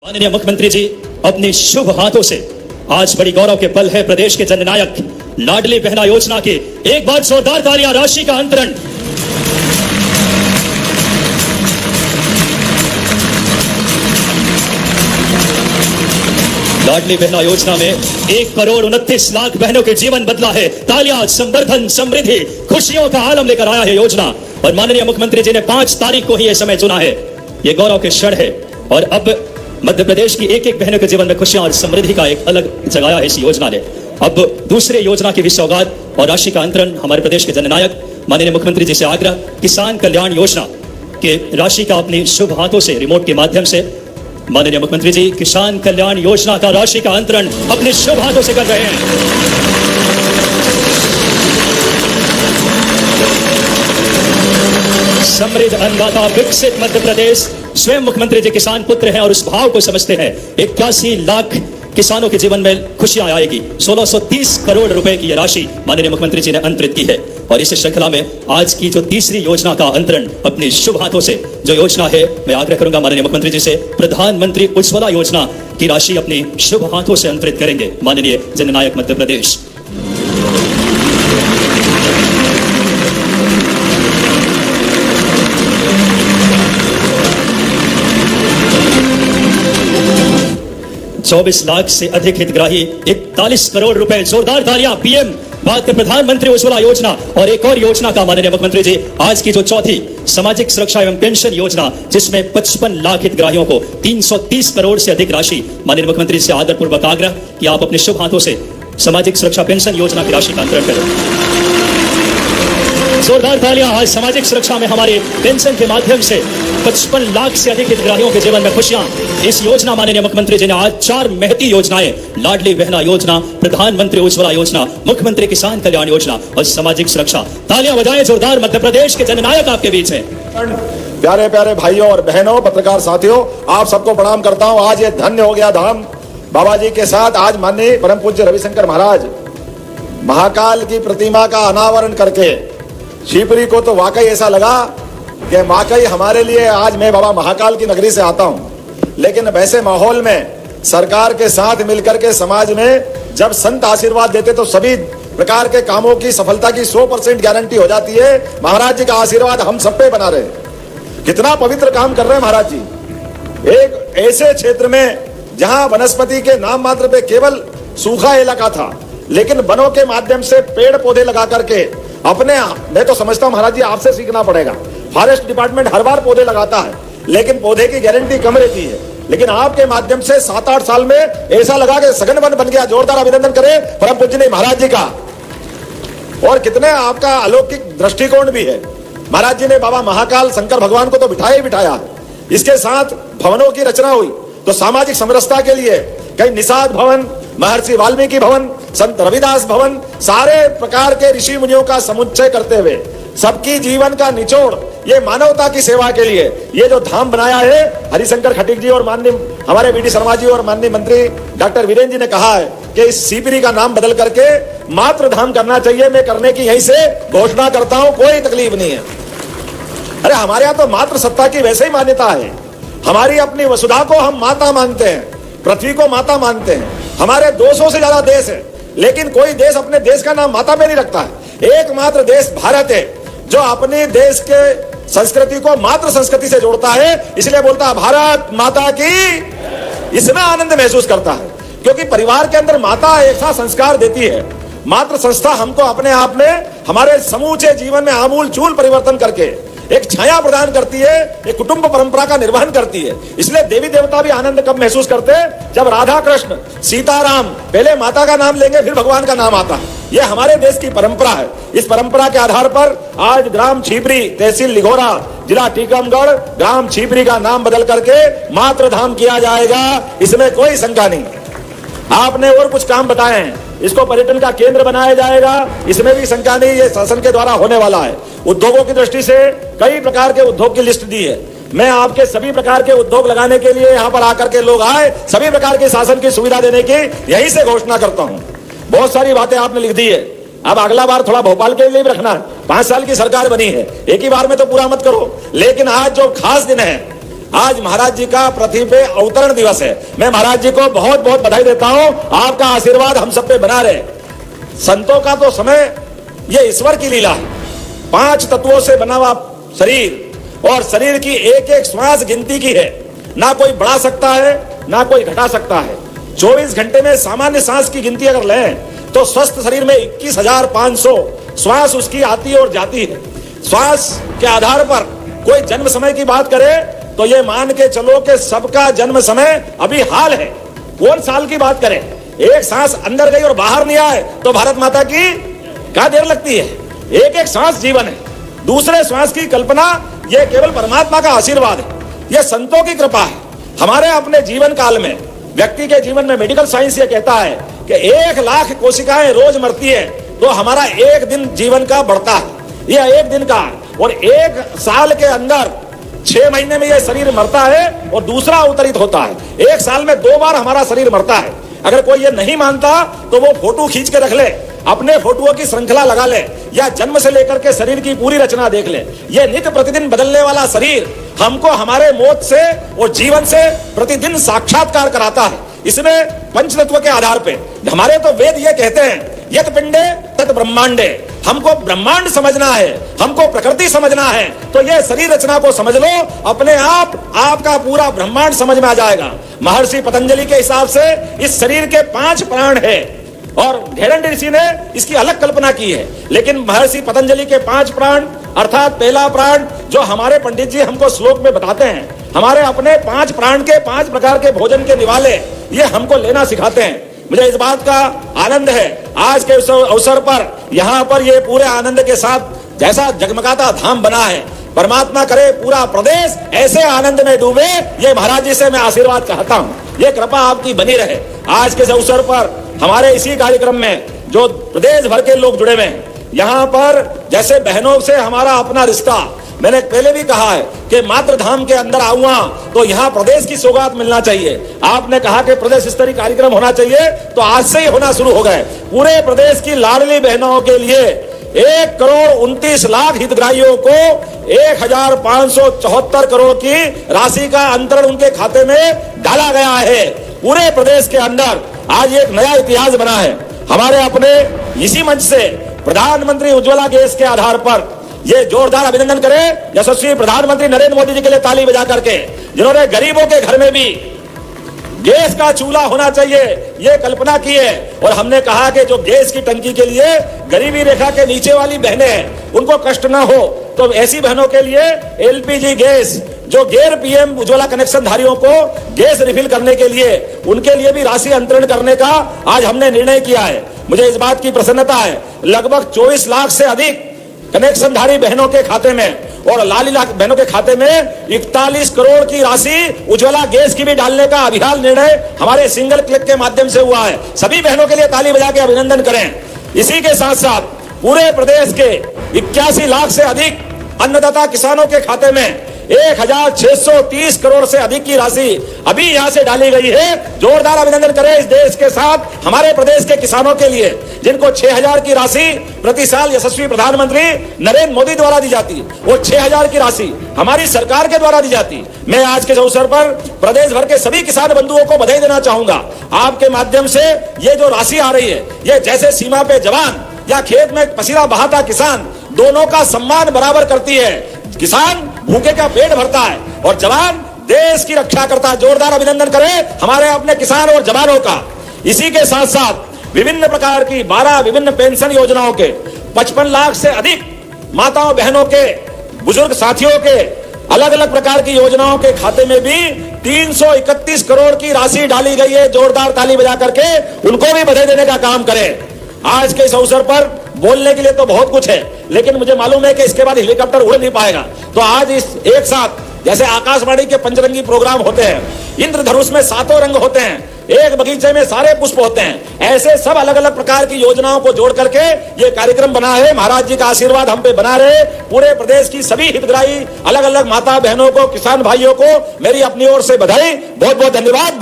माननीय मुख्यमंत्री जी अपने शुभ हाथों से आज बड़ी गौरव के पल है प्रदेश के जननायक लाडली बहना योजना के एक बार जोरदार तालियां राशि का अंतरण। लाडली बहना योजना में 1,29,00,000 बहनों के जीवन बदला है। तालियां, संवर्धन, समृद्धि, खुशियों का आलम लेकर आया है योजना। और माननीय मुख्यमंत्री जी ने 5 तारीख को ही यह समय चुना है। यह गौरव के क्षण है और अब मध्य प्रदेश की एक एक बहनों के जीवन में खुशियां और समृद्धि का एक अलग जगाया है इस योजना ने। अब दूसरे योजना की भी सौगात और राशि का अंतरण हमारे प्रदेश के जननायक माननीय मुख्यमंत्री जी से आग्रह, किसान कल्याण योजना के राशि का अपने शुभ हाथों से रिमोट के माध्यम से माननीय मुख्यमंत्री जी किसान कल्याण योजना का राशि का अंतरण अपने शुभ हाथों से कर रहे हैं। समृद्ध अन्नदाता विकसित मध्य प्रदेश, स्वयं मुख्यमंत्री जी किसान पुत्र हैं और उस भाव को समझते हैं। 81 लाख किसानों के जीवन में खुशियां आएगी। 1630 करोड़ रुपए की यह राशि माननीय मुख्यमंत्री जी ने अंतरित की है। और इस श्रृंखला में आज की जो तीसरी योजना का अंतरण अपने शुभ हाथों से जो योजना है, मैं आग्रह करूंगा माननीय मुख्यमंत्री जी से प्रधानमंत्री उज्ज्वला योजना की राशि अपने शुभ हाथों से अंतरित करेंगे माननीय जननायक मध्य प्रदेश। ₹24 लाख से अधिक हितग्राही, 41 करोड़ रुपए। जोरदार तालियां पीएम बात कर प्रधानमंत्री उज्ज्वला योजना। और एक और योजना का माननीय मुख्यमंत्री जी आज की जो चौथी सामाजिक सुरक्षा एवं पेंशन योजना, जिसमें 55 लाख हितग्राहियों को 330 करोड़ से अधिक राशि, माननीय मुख्यमंत्री से आदरपूर्वक आग्रह कि आप अपने शुभ हाथों से सामाजिक सुरक्षा पेंशन योजना की राशि का अंतरण करें। जोरदार तालियां। आज सामाजिक सुरक्षा में हमारे पेंशन के माध्यम से 55 लाख से अधिक हितग्राहियों के जीवन में खुशियां। इस योजना माननीय मुख्यमंत्री जी ने आज 4 महती योजनाएं, लाडली बहना योजना, प्रधानमंत्री उज्ज्वला योजना, मुख्यमंत्री किसान कल्याण योजना और सामाजिक सुरक्षा। तालियां बजाएं जोरदार, मध्य प्रदेश के जननायक आपके बीच हैं। प्यारे प्यारे भाइयों और बहनों, पत्रकार साथियों, आप सबको प्रणाम करता हूं। आज ये धन्य हो गया धाम बाबा जी के साथ। आज माननीय परम पूज्य रविशंकर महाराज महाकाल की प्रतिमा का अनावरण करके शिवपुरी को तो वाकई ऐसा लगा कि वाकई हमारे लिए आज मैं बाबा महाकाल की नगरी से आता हूं। लेकिन वैसे माहौल में सरकार के साथ मिलकर के समाज में जब संत आशीर्वाद देते तो सभी प्रकार के कामों की सफलता की 100% गारंटी हो जाती है। महाराज जी का आशीर्वाद हम सब पे बना रहे। कितना पवित्र काम कर रहे हैं महाराज जी। एक ऐसे क्षेत्र में जहां वनस्पति के नाम मात्र पे केवल सूखा इलाका था, लेकिन वनों के माध्यम से पेड़ पौधे लगा करके अपने, मैं तो समझता हूं महाराज जी आपसे सीखना पड़ेगा। फॉरेस्ट डिपार्टमेंट हर बार पौधे लगाता है, लेकिन पौधे की गारंटी कम रहती है। लेकिन आपके माध्यम से 7-8 साल में ऐसा लगा कि सघन वन बन गया। जोरदार अभिनंदन करें परम पूज्य महाराज जी का। और कितने आपका अलौकिक दृष्टिकोण भी है। महाराज जी ने बाबा महाकाल शंकर भगवान को तो बिठाया ही बिठाया है। इसके साथ भवनों की रचना हुई तो सामाजिक समरसता के लिए कई निषाद भवन, महर्षि वाल्मीकि भवन, संत रविदास भवन, सारे प्रकार के ऋषि मुनियों का समुच्चय करते हुए सबकी जीवन का निचोड़ ये मानवता की सेवा के लिए ये जो धाम बनाया है, हरिशंकर खटीक जी और माननीय हमारे वीडी शर्मा जी और माननीय मंत्री डॉक्टर वीरेंद्र जी ने कहा है कि इस शिवपुरी का नाम बदल करके मात्र धाम करना चाहिए। मैं करने की यहीं से घोषणा करता हूं, कोई तकलीफ नहीं है। अरे हमारे यहाँ तो मात्र सत्ता की वैसे ही मान्यता है। हमारी अपनी वसुधा को हम माता मानते हैं, पृथ्वी को माता मानते हैं। हमारे 200 से ज्यादा देश है, लेकिन कोई देश अपने देश का नाम माता पे नहीं रखता है। एकमात्र देश भारत है जो अपने देश के संस्कृति को मात्र संस्कृति से जोड़ता है। इसलिए बोलता है भारत माता की। इसमें आनंद महसूस करता है क्योंकि परिवार के अंदर माता ऐसा संस्कार देती है। मात्र संस्था हमको अपने आप में हमारे समूचे जीवन में आमूल चूल परिवर्तन करके एक छाया प्रदान करती है, एक कुटुंब परंपरा का निर्वहन करती है। इसलिए देवी देवता भी आनंद कब महसूस करते हैं जब राधा कृष्ण सीताराम पहले माता का नाम लेंगे फिर भगवान का नाम आता है। यह हमारे देश की परंपरा है। इस परंपरा के आधार पर आज ग्राम छिपरी, तहसील लिघोरा, जिला टीकमगढ़, ग्राम छिपरी का नाम बदल करके मात्र धाम किया जाएगा। इसमें कोई शंका नहीं। आपने और कुछ काम बताए हैं, इसको पर्यटन का केंद्र बनाया जाएगा, इसमें भी शंका नहीं। ये शासन के द्वारा होने वाला है। उद्योगों की दृष्टि से कई प्रकार के उद्योग की लिस्ट दी है। मैं आपके सभी प्रकार के उद्योग लगाने के लिए यहाँ पर आकर के लोग आए, सभी प्रकार के शासन की सुविधा देने की यहीं से घोषणा करता हूँ। बहुत सारी बातें आपने लिख दी है। अब अगला बार थोड़ा भोपाल के लिए भी रखना है। 5 साल की सरकार बनी है, एक ही बार में तो पूरा मत करो। लेकिन आज जो खास दिन है आज महाराज जी का पृथ्वी पे अवतरण दिवस है। मैं महाराज जी को बहुत बहुत बधाई देता हूं। आपका आशीर्वाद हम सब पे बना रहे। संतों का तो समय ये ईश्वर की लीला है। 5 तत्वों से बना हुआ शरीर और शरीर की एक एक श्वास गिनती की है। ना कोई बढ़ा सकता है ना कोई घटा सकता है। 24 घंटे में सामान्य सांस की गिनती अगर लें तो स्वस्थ शरीर में 21,500 श्वास उसकी आती और जाती है। श्वास के आधार पर कोई जन्म समय की बात करे तो ये मान के चलो कि सबका जन्म समय अभी हाल है। कौन साल की बात करें, एक सांस अंदर गई और बाहर नहीं आए तो भारत माता की क्या देर लगती है। एक एक सांस जीवन है। दूसरे श्वास की कल्पना ये केवल परमात्मा का आशीर्वाद है। यह संतों की कृपा है। हमारे अपने जीवन काल में व्यक्ति के जीवन में मेडिकल साइंस ये कहता है कि 1 लाख कोशिकाएं रोज मरती है तो हमारा एक दिन जीवन का बढ़ता है। यह एक दिन का और 1 साल के अंदर 6 महीने में यह शरीर मरता है और दूसरा अवतरित होता है। 1 साल में 2 बार हमारा शरीर मरता है। अगर कोई ये नहीं मानता तो वो फोटो खींच के रख ले, अपने फोटोओं की श्रृंखला लगा ले या जन्म से लेकर के शरीर की पूरी रचना देख ले। ये नित्य प्रतिदिन बदलने वाला शरीर हमको हमारे मौत से और जीवन से प्रतिदिन साक्षात्कार कराता है। इसमें पंचतत्व के आधार पे हमारे तो वेद ये कहते हैं यत पिंडे तत ब्रह्मांडे। हमको ब्रह्मांड समझना है, हमको प्रकृति समझना है तो ये शरीर रचना को समझ लो, अपने आप आपका पूरा ब्रह्मांड समझ में आ जाएगा। महर्षि पतंजलि के हिसाब से इस शरीर के 5 प्राण है और घेरंडी ऋषि ने इसकी अलग कल्पना की है। लेकिन महर्षि पतंजलि के 5 प्राण अर्थात पहला प्राण जो हमारे पंडित जी हमको श्लोक में बताते हैं, हमारे अपने 5 प्राण के 5 प्रकार के भोजन के निवाले ये हमको लेना सिखाते हैं। मुझे इस बात का आनंद है आज के अवसर पर यहाँ पर ये पूरे आनंद के साथ जैसा जगमगाता धाम बना है। परमात्मा करे पूरा प्रदेश ऐसे आनंद में डूबे। ये महाराज जी से मैं आशीर्वाद कहता हूँ, ये कृपा आपकी बनी रहे। आज के अवसर पर हमारे इसी कार्यक्रम में जो प्रदेश भर के लोग जुड़े हुए हैं, यहाँ पर जैसे बहनों से हमारा अपना रिश्ता, मैंने पहले भी कहा है कि मात्र धाम के अंदर आऊंगा तो यहाँ प्रदेश की सौगात मिलना चाहिए। आपने कहा कि प्रदेश स्तरीय कार्यक्रम होना चाहिए तो आज से ही होना शुरू हो गए। पूरे प्रदेश की लाडली बहनों के लिए 1,29,00,000 हितग्राहियों को 1,574 करोड़ की राशि का अंतरण उनके खाते में डाला गया है। पूरे प्रदेश के अंदर आज एक नया इतिहास बना है। हमारे अपने इसी मंच से प्रधानमंत्री उज्ज्वला गैस के आधार पर ये जोरदार अभिनंदन करें यशस्वी प्रधानमंत्री नरेंद्र मोदी जी के लिए ताली बजा करके, जिन्होंने गरीबों के घर में भी गैस का चूल्हा होना चाहिए ये कल्पना की है। और हमने कहा कि जो गैस की टंकी के लिए गरीबी रेखा के नीचे वाली बहनें हैं उनको कष्ट ना हो तो ऐसी बहनों के लिए एलपीजी गैस, जो गैर पीएम उज्ज्वला कनेक्शन धारियों को गैस रिफिल करने के लिए उनके लिए भी राशि अंतरण करने का आज हमने निर्णय किया है। मुझे इस बात की प्रसन्नता है, लगभग 24 लाख से अधिक कनेक्शनधारी बहनों के खाते में और लाली लाख बहनों के खाते में 41 करोड़ की राशि उज्ज्वला गैस की भी डालने का अभियान निर्णय हमारे सिंगल क्लिक के माध्यम से हुआ है। सभी बहनों के लिए ताली बजा के अभिनंदन करें। इसी के साथ साथ पूरे प्रदेश के 81 लाख से अधिक अन्नदाता किसानों के खाते में 1,630 करोड़ से अधिक की राशि अभी यहां से डाली गई है। जोरदार अभिनंदन करें इस देश के साथ हमारे प्रदेश के किसानों के लिए, जिनको 6,000 की राशि प्रति साल यशस्वी प्रधानमंत्री नरेंद्र मोदी द्वारा दी जाती, वो 6,000 की राशि हमारी सरकार के द्वारा दी जाती। मैं आज के अवसर पर प्रदेश भर के सभी किसान बंधुओं को बधाई देना चाहूंगा। आपके माध्यम से ये जो राशि आ रही है, ये जैसे सीमा पे जवान या खेत में पसीना बहाता किसान दोनों का सम्मान बराबर करती है। किसान भूखे का पेट भरता है और जवान देश की रक्षा करता है। जोरदार अभिनंदन करें हमारे अपने किसान और जवानों का। इसी के साथ साथ विभिन्न प्रकार की 12 विभिन्न पेंशन योजनाओं के 55 लाख से अधिक माताओं बहनों के बुजुर्ग साथियों के अलग अलग प्रकार की योजनाओं के खाते में भी 331 करोड़ की राशि डाली गई है। जोरदार ताली बजा करके उनको भी बधाई देने का काम करें। आज के इस अवसर पर बोलने के लिए तो बहुत कुछ है, लेकिन मुझे मालूम है कि इसके बाद हेलीकॉप्टर उड़ नहीं पाएगा। तो आज इस एक साथ जैसे आकाशवाणी के पंचरंगी प्रोग्राम होते हैं, इंद्रधनुष में 7 रंग होते हैं, एक बगीचे में सारे पुष्प होते हैं, ऐसे सब अलग अलग प्रकार की योजनाओं को जोड़ करके ये कार्यक्रम बना है। महाराज जी का आशीर्वाद हम पे बना रहे। पूरे प्रदेश की सभी हितग्राही अलग अलग माता बहनों को, किसान भाइयों को मेरी अपनी ओर से बधाई, बहुत बहुत धन्यवाद।